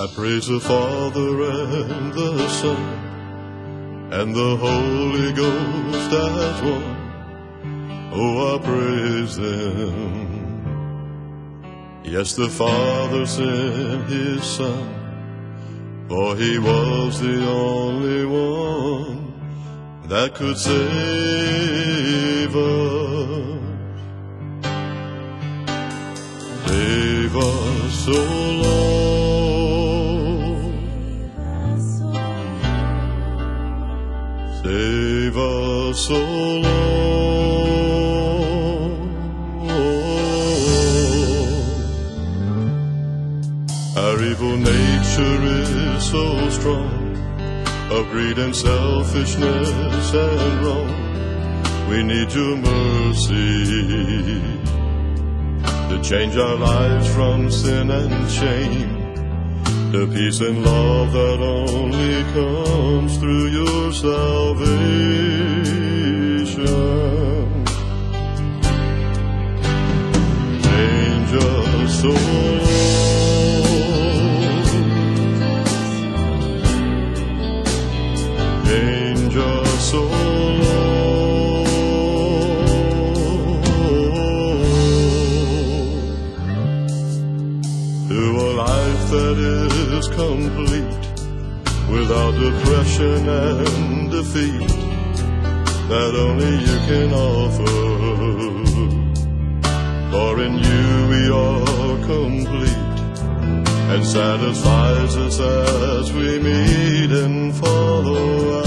I praise the Father and the Son and the Holy Ghost as one. Oh, I praise them. Yes, the Father sent His Son, for He was the only one that could save us. Save us, so Lord. Save us, so Lord. Our evil nature is so strong, of greed and selfishness and wrong. We need your mercy to change our lives from sin and shame to peace and love that only comes through your salvation. Change us, O Lord. Change us, O Lord. To a life that is complete, without depression and defeat, that only you can offer. For in you we are complete, and satisfies us as we meet and follow